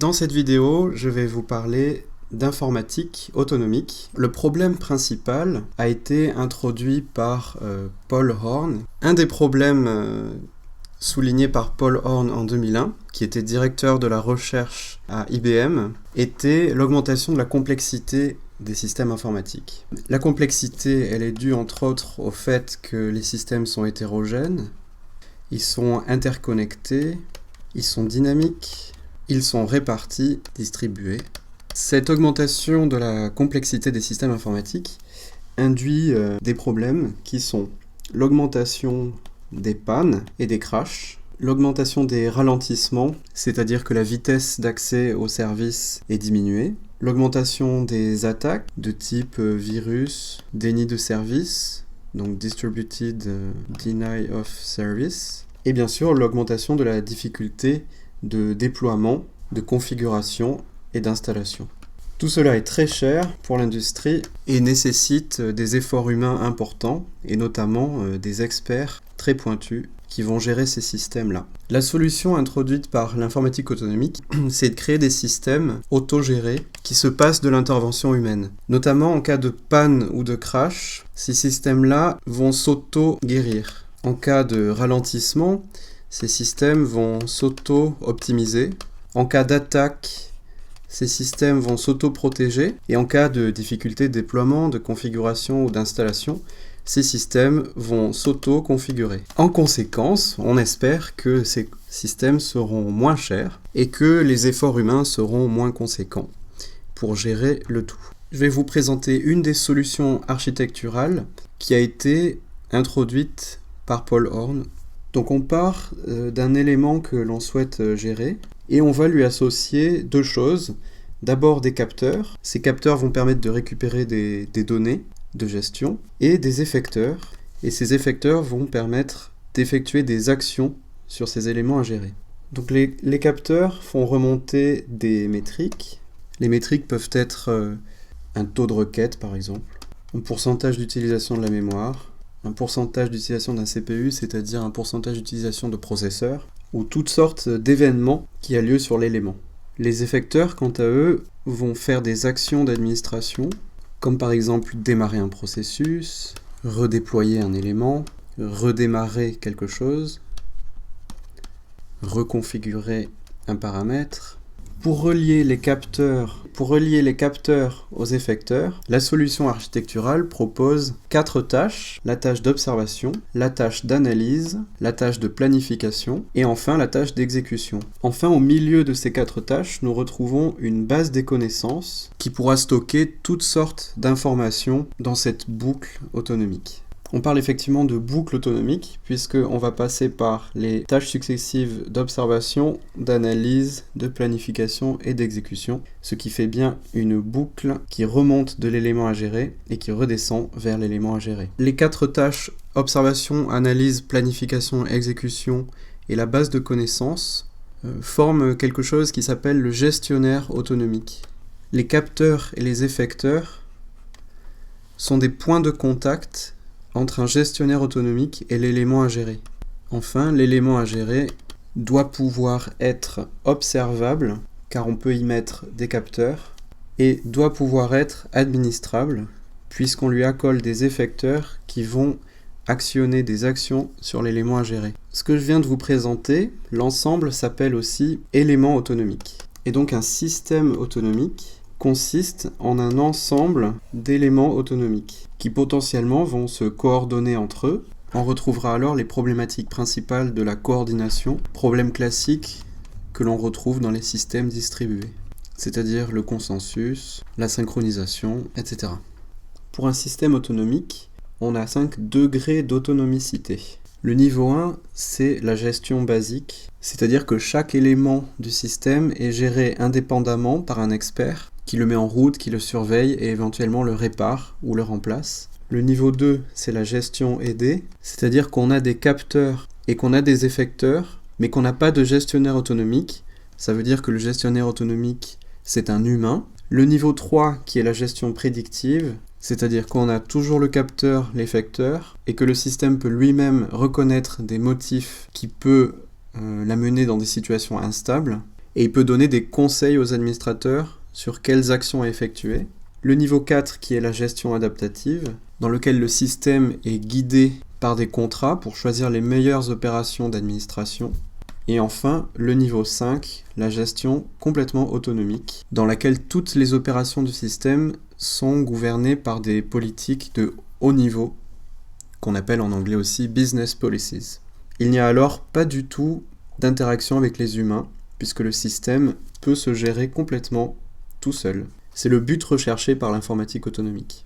Dans cette vidéo, je vais vous parler d'informatique autonomique. Le problème principal a été introduit par Paul Horn. Un des problèmes soulignés par Paul Horn en 2001, qui était directeur de la recherche à IBM, était l'augmentation de la complexité des systèmes informatiques. La complexité, elle est due entre autres au fait que les systèmes sont hétérogènes, ils sont interconnectés, ils sont dynamiques, ils sont répartis, distribués. Cette augmentation de la complexité des systèmes informatiques induit des problèmes qui sont l'augmentation des pannes et des crashs, l'augmentation des ralentissements, c'est-à-dire que la vitesse d'accès au service est diminuée, l'augmentation des attaques de type virus, déni de service, donc Distributed Deny of Service, et bien sûr l'augmentation de la difficulté de déploiement, de configuration et d'installation. Tout cela est très cher pour l'industrie et nécessite des efforts humains importants, et notamment des experts très pointus qui vont gérer ces systèmes-là. La solution introduite par l'informatique autonomique, c'est de créer des systèmes autogérés qui se passent de l'intervention humaine. Notamment en cas de panne ou de crash, ces systèmes-là vont s'auto-guérir. En cas de ralentissement, ces systèmes vont s'auto-optimiser. En cas d'attaque, ces systèmes vont s'auto-protéger. Et en cas de difficulté de déploiement, de configuration ou d'installation, ces systèmes vont s'auto-configurer. En conséquence, on espère que ces systèmes seront moins chers et que les efforts humains seront moins conséquents pour gérer le tout. Je vais vous présenter une des solutions architecturales qui a été introduite par Paul Horn. Donc on part d'un élément que l'on souhaite gérer et on va lui associer deux choses. D'abord des capteurs. Ces capteurs vont permettre de récupérer des données de gestion et des effecteurs. Et ces effecteurs vont permettre d'effectuer des actions sur ces éléments à gérer. Donc les capteurs font remonter des métriques. Les métriques peuvent être un taux de requête par exemple, un pourcentage d'utilisation de la mémoire, un pourcentage d'utilisation d'un CPU, c'est-à-dire un pourcentage d'utilisation de processeur, ou toutes sortes d'événements qui a lieu sur l'élément. Les effecteurs, quant à eux, vont faire des actions d'administration, comme par exemple démarrer un processus, redéployer un élément, redémarrer quelque chose, reconfigurer un paramètre. Pour relier les capteurs aux effecteurs, la solution architecturale propose 4 tâches, la tâche d'observation, la tâche d'analyse, la tâche de planification et enfin la tâche d'exécution. Enfin, au milieu de ces 4 tâches, nous retrouvons une base des connaissances qui pourra stocker toutes sortes d'informations dans cette boucle autonomique. On parle effectivement de boucle autonomique puisqu'on va passer par les tâches successives d'observation, d'analyse, de planification et d'exécution, ce qui fait bien une boucle qui remonte de l'élément à gérer et qui redescend vers l'élément à gérer. Les 4 tâches observation, analyse, planification, exécution et la base de connaissances forment quelque chose qui s'appelle le gestionnaire autonomique. Les capteurs et les effecteurs sont des points de contact entre un gestionnaire autonomique et l'élément à gérer. Enfin, l'élément à gérer doit pouvoir être observable, car on peut y mettre des capteurs, et doit pouvoir être administrable, puisqu'on lui accole des effecteurs qui vont actionner des actions sur l'élément à gérer. Ce que je viens de vous présenter, l'ensemble s'appelle aussi élément autonomique. Et donc un système autonomique consiste en un ensemble d'éléments autonomiques qui potentiellement vont se coordonner entre eux. On retrouvera alors les problématiques principales de la coordination, problèmes classiques que l'on retrouve dans les systèmes distribués, c'est-à-dire le consensus, la synchronisation, etc. Pour un système autonomique, on a 5 degrés d'autonomicité. Le niveau 1, c'est la gestion basique, c'est-à-dire que chaque élément du système est géré indépendamment par un expert qui le met en route, qui le surveille et éventuellement le répare ou le remplace. Le niveau 2, c'est la gestion aidée, c'est-à-dire qu'on a des capteurs et qu'on a des effecteurs, mais qu'on n'a pas de gestionnaire autonomique. Ça veut dire que le gestionnaire autonomique, c'est un humain. Le niveau 3, qui est la gestion prédictive, c'est-à-dire qu'on a toujours le capteur, l'effecteur, et que le système peut lui-même reconnaître des motifs qui peuvent l'amener dans des situations instables. et il peut donner des conseils aux administrateurs sur quelles actions à effectuer. Le niveau 4 qui est la gestion adaptative, dans lequel le système est guidé par des contrats pour choisir les meilleures opérations d'administration. Et enfin, le niveau 5, la gestion complètement autonomique, dans laquelle toutes les opérations du système sont gouvernées par des politiques de haut niveau, qu'on appelle en anglais aussi business policies. Il n'y a alors pas du tout d'interaction avec les humains, puisque le système peut se gérer complètement tout seul. C'est le but recherché par l'informatique autonomique.